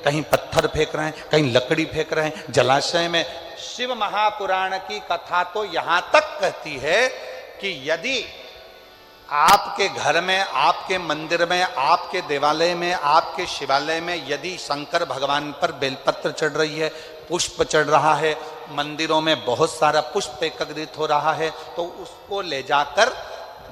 कहीं पत्थर फेंक रहे हैं, कहीं लकड़ी फेंक रहे हैं जलाशय में। शिव महापुराण की कथा तो यहां तक कहती है कि यदि आपके घर में, आपके मंदिर में, आपके देवालय में, आपके शिवालय में यदि शंकर भगवान पर बेलपत्र चढ़ रही है, पुष्प चढ़ रहा है, मंदिरों में बहुत सारा पुष्प एकत्रित हो रहा है, तो उसको ले जाकर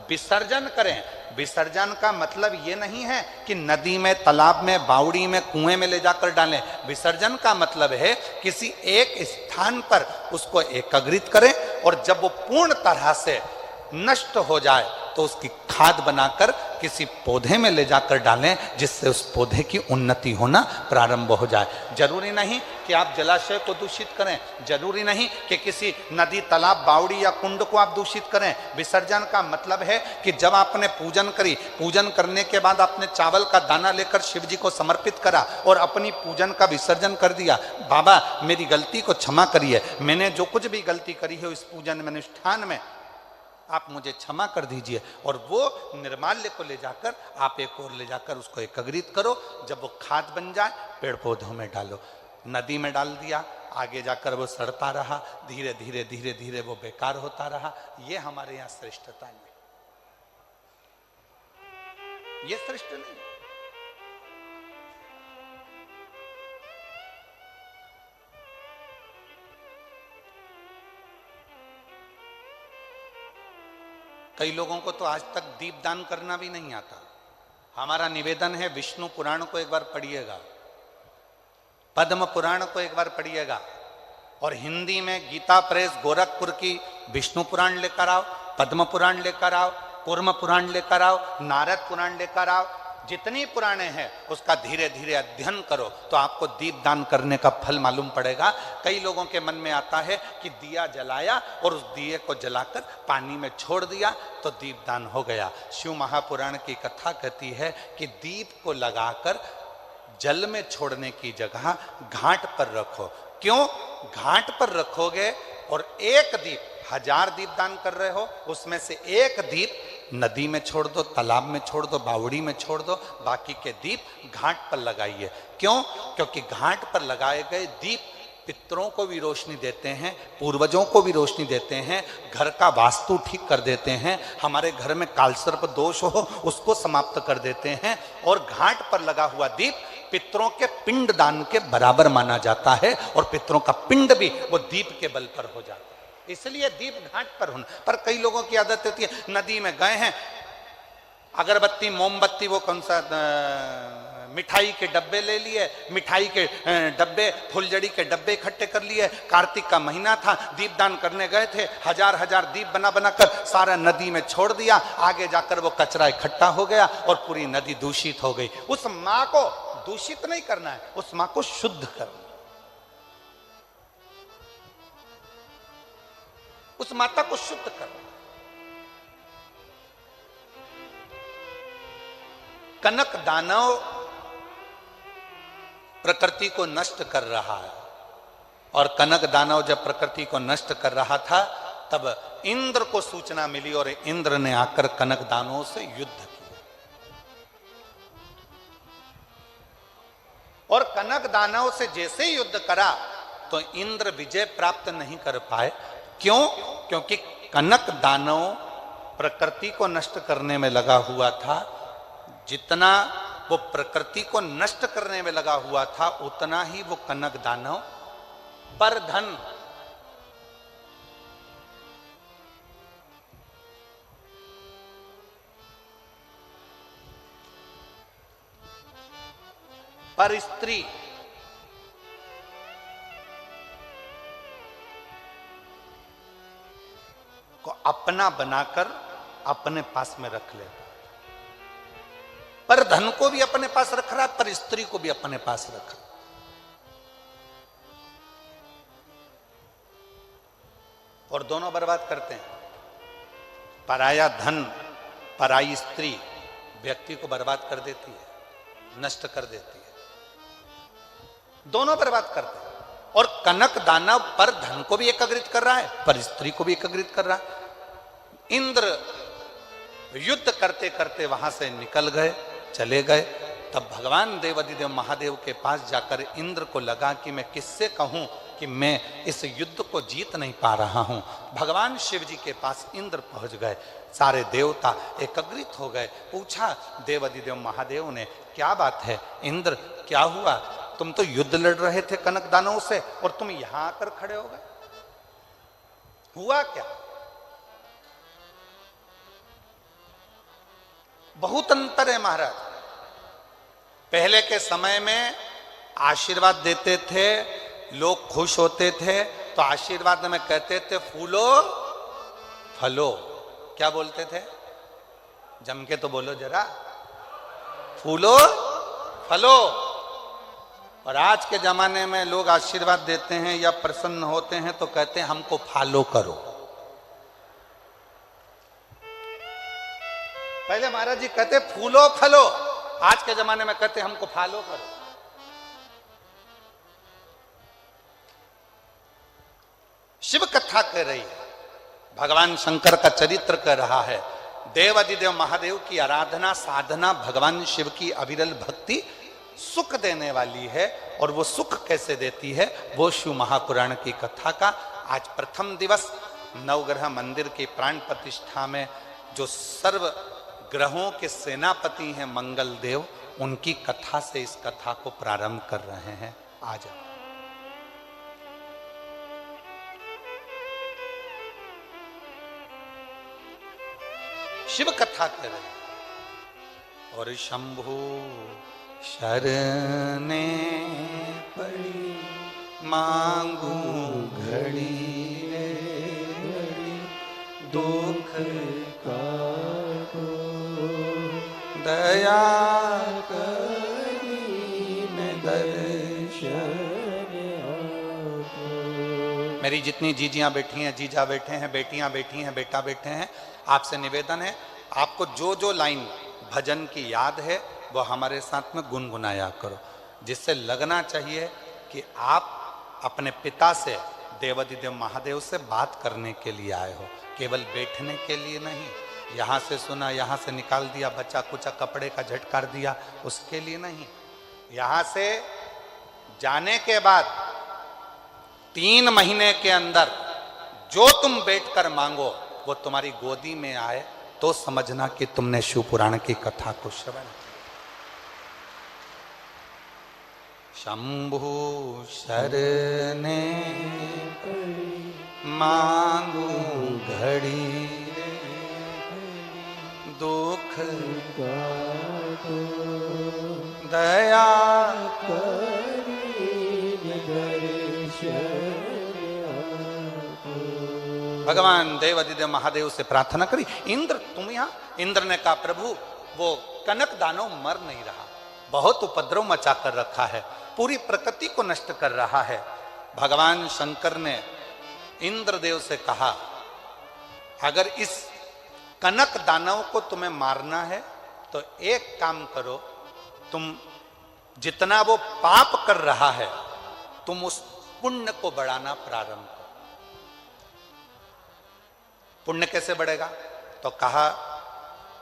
विसर्जन करें। विसर्जन का मतलब ये नहीं है कि नदी में, तालाब में, बावड़ी में, कुएं में ले जाकर डालें। विसर्जन का मतलब है किसी एक स्थान पर उसको एकत्रित करें और जब वो पूर्ण तरह से नष्ट हो जाए तो उसकी खाद बनाकर किसी पौधे में ले जाकर डालें, जिससे उस पौधे की उन्नति होना प्रारंभ हो जाए। जरूरी नहीं कि आप जलाशय को दूषित करें, जरूरी नहीं कि किसी नदी, तालाब, बावड़ी या कुंड को आप दूषित करें। विसर्जन का मतलब है कि जब आपने पूजन करी, पूजन करने के बाद आपने चावल का दाना लेकर शिव जी को समर्पित करा और अपनी पूजन का विसर्जन कर दिया, बाबा मेरी गलती को क्षमा करिए, मैंने जो कुछ भी गलती करी है इस पूजन में, अनुष्ठान में, आप मुझे क्षमा कर दीजिए। और वो निर्माल्य को ले जाकर आप एक और ले जाकर उसको एकत्रित करो। जब वो खाद बन जाए पेड़ पौधों में डालो। नदी में डाल दिया, आगे जाकर वो सड़ता रहा, धीरे धीरे धीरे धीरे वो बेकार होता रहा। ये हमारे यहाँ श्रेष्ठता नहीं, ये श्रेष्ठ नहीं। कई लोगों को तो आज तक दीपदान करना भी नहीं आता। हमारा निवेदन है विष्णु पुराण को एक बार पढ़िएगा, पद्म पुराण को एक बार पढ़िएगा, और हिंदी में गीता प्रेस गोरखपुर की विष्णु पुराण लेकर आओ, पद्म पुराण लेकर आओ, कूर्म पुराण लेकर आओ, नारद पुराण लेकर आओ। जितनी पुराणे हैं उसका धीरे धीरे अध्ययन करो तो आपको दीपदान करने का फल मालूम पड़ेगा। कई लोगों के मन में आता है कि दिया जलाया और उस दिए को जलाकर पानी में छोड़ दिया तो दीपदान हो गया। शिव महापुराण की कथा कहती है कि दीप को लगाकर जल में छोड़ने की जगह घाट पर रखो। क्यों? घाट पर रखोगे और एक दीप, 1000 दीप दान कर रहे हो, उसमें से एक दीप नदी में छोड़ दो, तालाब में छोड़ दो, बावड़ी में छोड़ दो, बाकी के दीप घाट पर लगाइए। क्यों? क्योंकि घाट पर लगाए गए दीप पितरों को भी रोशनी देते हैं, पूर्वजों को भी रोशनी देते हैं, घर का वास्तु ठीक कर देते हैं, हमारे घर में कालसर्प दोष हो उसको समाप्त कर देते हैं। और घाट पर लगा हुआ दीप पितरों के पिंड दान के बराबर माना जाता है और पितरों का पिंड भी वो दीप के बल पर हो जाता है। इसलिए दीप घाट पर होना। पर कई लोगों की आदत होती है, नदी में गए हैं, अगरबत्ती, मोमबत्ती, वो कौन सा मिठाई के डब्बे ले लिए, मिठाई के डब्बे, फुलझड़ी के डब्बे इकट्ठे कर लिए। कार्तिक का महीना था, दीपदान करने गए थे, 1000 दीप बना बनाकर सारा नदी में छोड़ दिया। आगे जाकर वो कचरा इकट्ठा हो गया और पूरी नदी दूषित हो गई। उस माँ को दूषित नहीं करना है, उस माँ को शुद्ध करना, उस माता को शुद्ध करना। कनक दानव प्रकृति को नष्ट कर रहा है, और कनक दानव जब प्रकृति को नष्ट कर रहा था तब इंद्र को सूचना मिली और इंद्र ने आकर कनक दानवों से युद्ध किया। और कनक दानव से जैसे युद्ध करा तो इंद्र विजय प्राप्त नहीं कर पाए। क्यों? क्योंकि कनक दानव प्रकृति को नष्ट करने में लगा हुआ था। जितना वो प्रकृति को नष्ट करने में लगा हुआ था उतना ही वो कनक दानव पर धन, पर स्त्री, को अपना बनाकर अपने पास में रख लेता। पर धन को भी अपने पास रख रहा, पर स्त्री को भी अपने पास रख रहा। और दोनों बर्बाद करते हैं। पराया धन, पराई स्त्री व्यक्ति को बर्बाद कर देती है, नष्ट कर देती है। दोनों बर्बाद करते हैं। और कनक दानव पर धन को भी एकत्रित कर रहा है, पर स्त्री को भी एकत्रित कर रहा है। इंद्र युद्ध करते करते वहां से निकल गए, चले गए। तब भगवान देवाधिदेव महादेव के पास जाकर इंद्र को लगा कि मैं किससे कहूं कि मैं इस युद्ध को जीत नहीं पा रहा हूं। भगवान शिव जी के पास इंद्र पहुंच गए, सारे देवता एकत्रित हो गए। पूछा देवाधिदेव महादेव ने, क्या बात है इंद्र, क्या हुआ? तुम तो युद्ध लड़ रहे थे कनक दानवों से और तुम यहां आकर खड़े हो गए, हुआ क्या? बहुत अंतर है महाराज। पहले के समय में आशीर्वाद देते थे, लोग खुश होते थे तो आशीर्वाद में कहते थे फूलो फलो। क्या बोलते थे? जम के तो बोलो जरा, फूलो फलो। और आज के जमाने में लोग आशीर्वाद देते हैं या प्रसन्न होते हैं तो कहते हैं हमको फॉलो करो। पहले महाराज जी कहते फूलो फलो, आज के जमाने में कहते हमको फॉलो करो। शिव कथा कह रही है, भगवान शंकर का चरित्र कह रहा है। देवाधिदेव महादेव की आराधना साधना भगवान शिव की अविरल भक्ति सुख देने वाली है। और वो सुख कैसे देती है, वो शिव महापुराण की कथा का आज प्रथम दिवस नवग्रह मंदिर की प्राण प्रतिष्ठा में जो सर्व ग्रहों के सेनापति हैं मंगल देव, उनकी कथा से इस कथा को प्रारंभ कर रहे हैं। आ जाओ। शिव कथा कर रहे हैं। और शंभु शरणे पड़ी मांगू घड़ी रे घड़ी, दुख का दया करी में दर्शन। मेरी जितनी जीजियां बैठी हैं, जीजा बैठे हैं, बेटियां बैठी हैं, बेटा बैठे हैं, आपसे निवेदन है आपको जो जो लाइन भजन की याद है वो हमारे साथ में गुनगुनाया करो, जिससे लगना चाहिए कि आप अपने पिता से देवाधिदेव महादेव से बात करने के लिए आए हो, केवल बैठने के लिए नहीं। यहाँ से सुना, यहाँ से निकाल दिया, बच्चा कुचा कपड़े का झटकार दिया, उसके लिए नहीं। यहाँ से जाने के बाद 3 महीने के अंदर जो तुम बैठकर मांगो वो तुम्हारी गोदी में आए तो समझना कि तुमने शिव पुराण की कथा को श्रवण। शंभु शरणे मांगू घड़ी दुख दया भगवान देवाधिदेव महादेव से प्रार्थना करी। इंद्र तुम यहाँ? इंद्र ने कहा प्रभु वो कनक दानव मर नहीं रहा, बहुत उपद्रव मचा कर रखा है, पूरी प्रकृति को नष्ट कर रहा है। भगवान शंकर ने इंद्रदेव से कहा अगर इस कनक दानव को तुम्हें मारना है तो एक काम करो, तुम जितना वो पाप कर रहा है तुम उस पुण्य को बढ़ाना प्रारंभ करो। पुण्य कैसे बढ़ेगा? तो कहा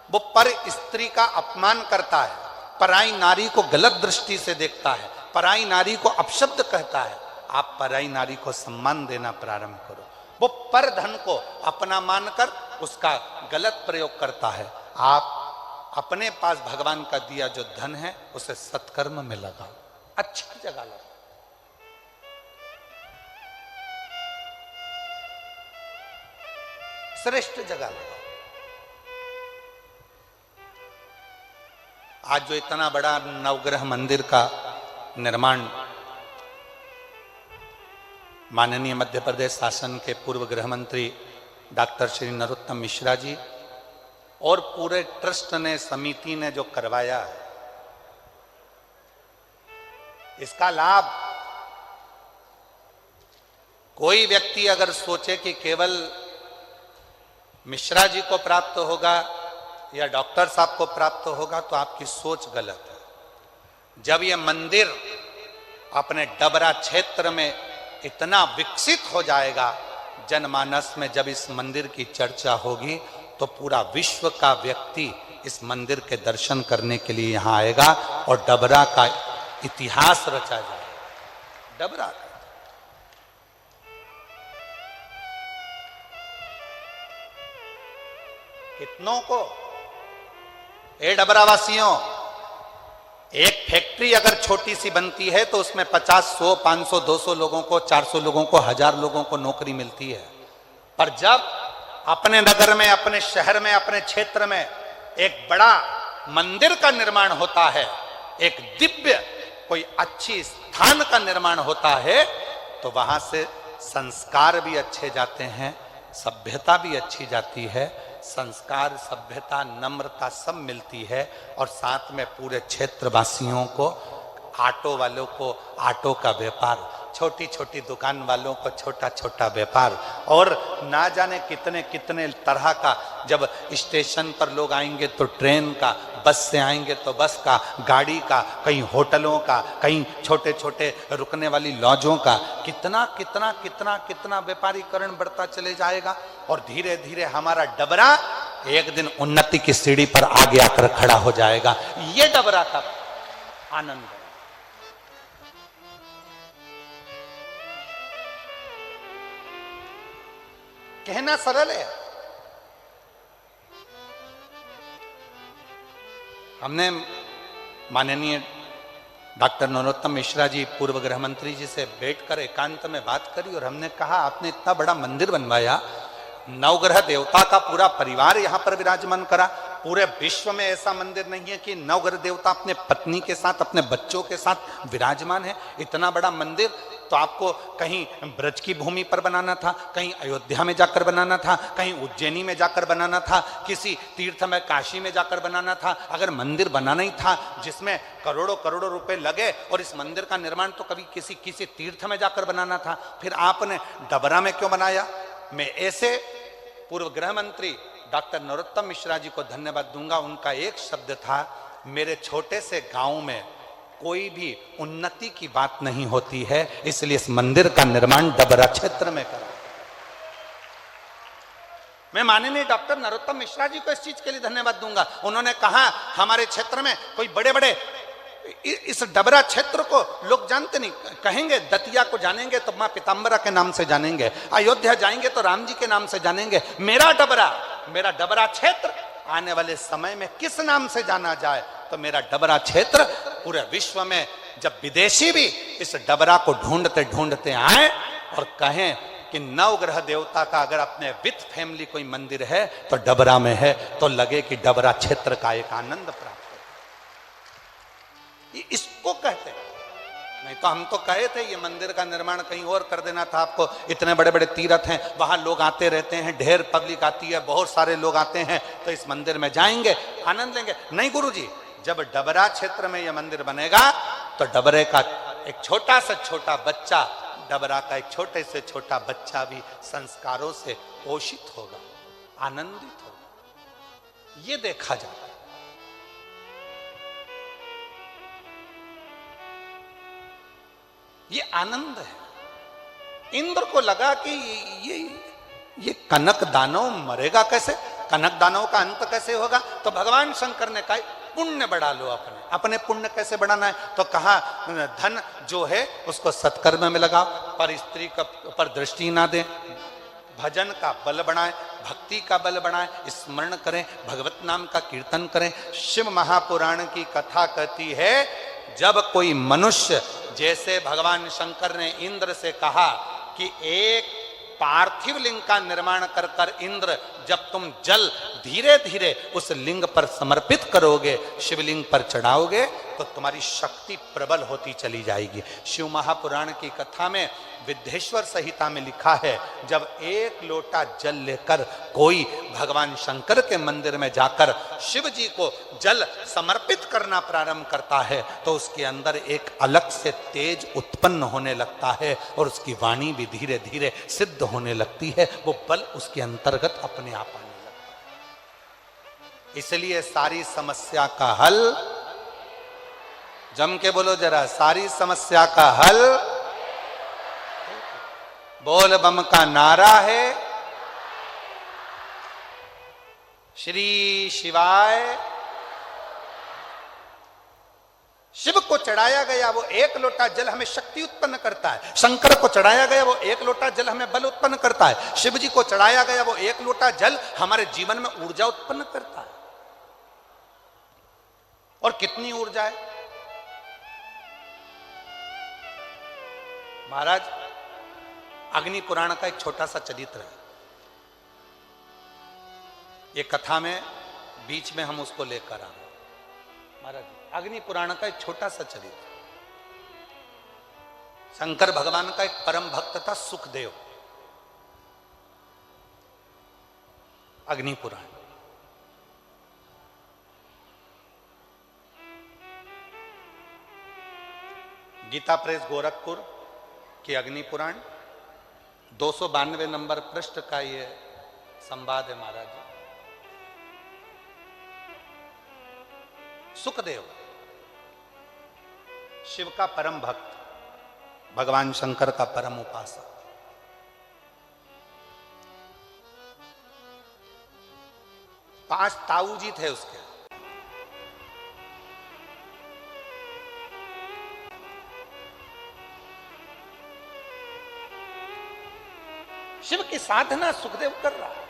वो पर स्त्री का अपमान करता है, पराई नारी को गलत दृष्टि से देखता है, पराई नारी को अपशब्द कहता है, आप पराई नारी को सम्मान देना प्रारंभ करो। वो पर धन को अपना मानकर उसका गलत प्रयोग करता है, आप अपने पास भगवान का दिया जो धन है उसे सत्कर्म में लगाओ, अच्छी जगह लगाओ। श्रेष्ठ जगह लगाओ। आज जो इतना बड़ा नवग्रह मंदिर का निर्माण माननीय मध्य प्रदेश शासन के पूर्व गृह मंत्री डॉक्टर श्री नरोत्तम मिश्रा जी और पूरे ट्रस्ट ने, समिति ने जो करवाया है, इसका लाभ कोई व्यक्ति अगर सोचे कि केवल मिश्रा जी को प्राप्त होगा या डॉक्टर साहब को प्राप्त होगा तो आपकी सोच गलत है। जब यह मंदिर अपने डबरा क्षेत्र में इतना विकसित हो जाएगा, जनमानस में जब इस मंदिर की चर्चा होगी तो पूरा विश्व का व्यक्ति इस मंदिर के दर्शन करने के लिए यहां आएगा और डबरा का इतिहास रचा जाएगा। डबरा का कितनों को, ए डबरा वासियों, एक फैक्ट्री अगर छोटी सी बनती है तो उसमें 50, 100, 500, 200 लोगों को, 400 लोगों को, 1000 लोगों को नौकरी मिलती है। पर जब अपने नगर में, अपने शहर में, अपने क्षेत्र में एक बड़ा मंदिर का निर्माण होता है, एक दिव्य कोई अच्छी स्थान का निर्माण होता है, तो वहां से संस्कार भी अच्छे जाते हैं, सभ्यता भी अच्छी जाती है। संस्कार, सभ्यता, नम्रता सब मिलती है और साथ में पूरे क्षेत्रवासियों को, ऑटो वालों को ऑटो का व्यापार, छोटी छोटी दुकान वालों को छोटा छोटा व्यापार, और ना जाने कितने कितने तरह का, जब स्टेशन पर लोग आएंगे तो ट्रेन का, बस से आएंगे तो बस का, गाड़ी का, कहीं होटलों का, कहीं छोटे छोटे रुकने वाली लॉजों का, कितना कितना कितना कितना व्यापारीकरण बढ़ता चले जाएगा। और धीरे धीरे हमारा डबरा एक दिन उन्नति की सीढ़ी पर आगे आकर खड़ा हो जाएगा। ये डबरा का आनंद है। कहना सरल है। हमने माननीय डॉक्टर नरोत्तम मिश्रा जी, पूर्व गृह मंत्री जी से बैठकर एकांत में बात करी और हमने कहा, आपने इतना बड़ा मंदिर बनवाया, नवग्रह देवता का पूरा परिवार यहां पर विराजमान करा। पूरे विश्व में ऐसा मंदिर नहीं है कि नवग्रह देवता अपने पत्नी के साथ, अपने बच्चों के साथ विराजमान है। इतना बड़ा मंदिर तो आपको कहीं ब्रज की भूमि पर बनाना था, कहीं अयोध्या में जाकर बनाना था, कहीं उज्जैनी में जाकर बनाना था, किसी तीर्थ में काशी में जाकर बनाना था। अगर मंदिर बनाना ही था जिसमें करोड़ों करोड़ों रुपए लगे, और इस मंदिर का निर्माण तो कभी किसी तीर्थ में जाकर बनाना था, फिर आपने डबरा में क्यों बनाया? मैं ऐसे पूर्व गृह मंत्री डॉक्टर नरोत्तम मिश्रा जी को धन्यवाद दूंगा। उनका एक शब्द था, मेरे छोटे से गांव में कोई भी उन्नति की बात नहीं होती है, इसलिए इस मंदिर का निर्माण डबरा क्षेत्र में करा। मैं माननीय डॉक्टर नरोत्तम मिश्रा जी को इस चीज के लिए धन्यवाद दूंगा। उन्होंने कहा, हमारे क्षेत्र में कोई बड़े बड़े, इस डबरा क्षेत्र को लोग जानते नहीं, कहेंगे दतिया को जानेंगे तो मां पीताम्बरा के नाम से जानेंगे, अयोध्या जाएंगे तो राम जी के नाम से जानेंगे। मेरा डबरा क्षेत्र आने वाले समय में किस नाम से जाना जाए? तो मेरा डबरा क्षेत्र पूरे विश्व में, जब विदेशी भी इस डबरा को ढूंढते ढूंढते आए और कहें कि नवग्रह देवता का अगर अपने विथ फैमिली कोई मंदिर है तो डबरा में है, तो लगे कि डबरा क्षेत्र का एक आनंद प्राप्त हो। इसको कहते हैं। नहीं तो हम तो कहे थे ये मंदिर का निर्माण कहीं और कर देना था आपको। इतने बड़े बड़े तीर्थ हैं, वहां लोग आते रहते हैं, ढेर पब्लिक आती है, बहुत सारे लोग आते हैं, तो इस मंदिर में जाएंगे, आनंद लेंगे। नहीं गुरुजी, जब डबरा क्षेत्र में यह मंदिर बनेगा तो डबरे का एक छोटा से छोटा बच्चा, डबरा का एक छोटे से छोटा बच्चा भी संस्कारों से पोषित होगा, आनंदित होगा। ये देखा जाता है। ये आनंद है। इंद्र को लगा कि ये कनक दानव मरेगा कैसे, कनक दानव का अंत कैसे होगा? तो भगवान शंकर ने कहा, पुण्य बढ़ा लो, अपने पुण्य कैसे बढ़ाना है? तो कहा, धन जो है उसको सत्कर्म में लगाओ, पर स्त्री का पर दृष्टि ना दे, भजन का बल बढ़ाएं, भक्ति का बल बढ़ाएं, स्मरण करें, भगवत नाम का कीर्तन करें। शिव महापुराण की कथा कहती है, जब कोई मनुष्य, जैसे भगवान शंकर ने इंद्र से कहा कि एक पार्थिव लिंग का निर्माण कर कर इंद्र, जब तुम जल धीरे धीरे उस लिंग पर समर्पित करोगे, शिवलिंग पर चढ़ाओगे, तो तुम्हारी शक्ति प्रबल होती चली जाएगी। शिव महापुराण की कथा में, विद्येश्वर संहिता में लिखा है, जब एक लोटा जल लेकर कोई भगवान शंकर के मंदिर में जाकर शिव जी को जल समर्पित करना प्रारंभ करता है, तो उसके अंदर एक अलग से तेज उत्पन्न होने लगता है और उसकी वाणी भी धीरे धीरे सिद्ध होने लगती है, वो बल उसके अंतर्गत अपने आप आने लगता है। इसलिए सारी समस्या का हल, जम के बोलो जरा, सारी समस्या का हल बोल बम का नारा है। श्री शिवाय शिव को चढ़ाया गया वो एक लोटा जल हमें शक्ति उत्पन्न करता है, शंकर को चढ़ाया गया वो एक लोटा जल हमें बल उत्पन्न करता है, शिव जी को चढ़ाया गया वो एक लोटा जल हमारे जीवन में ऊर्जा उत्पन्न करता है। और कितनी ऊर्जा है महाराज। अग्नि पुराण का एक छोटा सा चरित्र है, ये कथा में बीच में हम उसको लेकर आ रहे महाराज। अग्नि पुराण का एक छोटा सा चरित्र, शंकर भगवान का एक परम भक्त था सुखदेव। अग्नि पुराण गीता प्रेस गोरखपुर की अग्नि पुराण 292 नंबर पृष्ठ का ये संवाद है महाराज। सुखदेव शिव का परम भक्त, भगवान शंकर का परम उपासक। पांच ताऊ जी थे उसके। शिव की साधना सुखदेव कर रहा है,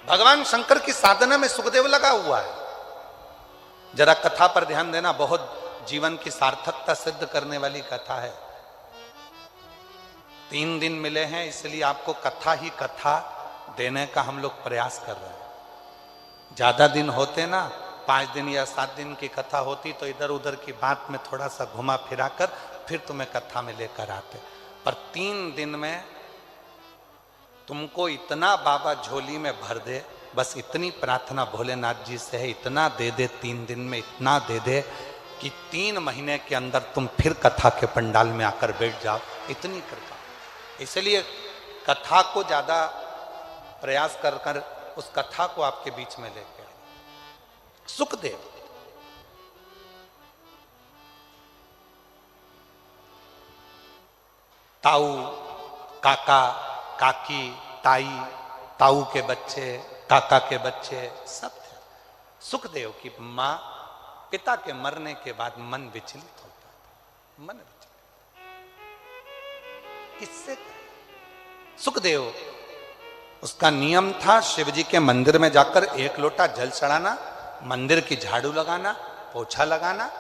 भगवान शंकर की साधना में सुखदेव लगा हुआ है। जरा कथा पर ध्यान देना, बहुत जीवन की सार्थकता सिद्ध करने वाली कथा है। 3 दिन मिले हैं इसलिए आपको कथा ही कथा देने का हम लोग प्रयास कर रहे हैं। ज्यादा दिन होते ना, 5 दिन या 7 दिन की कथा होती तो इधर उधर की बात में थोड़ा सा घुमा फिरा कर फिर तुम्हें कथा में लेकर आते। पर 3 दिन में तुमको इतना बाबा झोली में भर दे, बस इतनी प्रार्थना भोलेनाथ जी से है, इतना दे दे 3 दिन में, इतना दे दे कि 3 महीने के अंदर तुम फिर कथा के पंडाल में आकर बैठ जाओ। इतनी कृपा, इसलिए कथा को ज्यादा प्रयास कर कर उस कथा को आपके बीच में लेके आए। सुखदेव ताऊ, काका, काकी, ताई, ताऊ के बच्चे, काका के बच्चे सब थे। सुखदेव की मां पिता के मरने के बाद मन विचलित होता था, मन विचलित। किससे? सुखदेव उसका नियम था शिव जी के मंदिर में जाकर 1 लोटा जल चढ़ाना, मंदिर की झाड़ू लगाना, पोछा लगाना।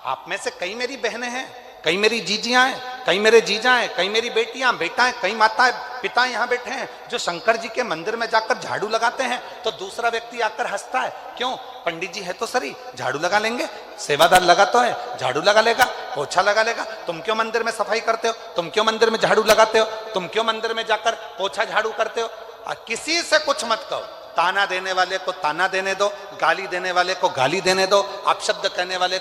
आप में से कई मेरी बहनें हैं, कई मेरी जीजियां हैं, कई मेरे जीजा हैं, कई मेरी बेटियां बेटा हैं, कई माताएं पिता यहां बैठे हैं जो शंकर जी के मंदिर में जाकर झाड़ू लगाते हैं। तो दूसरा व्यक्ति आकर हंसता है, क्यों? पंडित जी है तो सही, झाड़ू लगा लेंगे, सेवादार लगा तो है, झाड़ू लगा लेगा, पोछा लगा लेगा। तुम क्यों मंदिर में सफाई करते हो? तुम क्यों मंदिर में झाड़ू लगाते हो? तुम क्यों मंदिर में जाकर पोछा झाड़ू करते हो? किसी से कुछ मत कहो। ताना देने वाले को ताना देने दो, गाली देने वाले को गाली देने दो, अपशब्द कहने वाले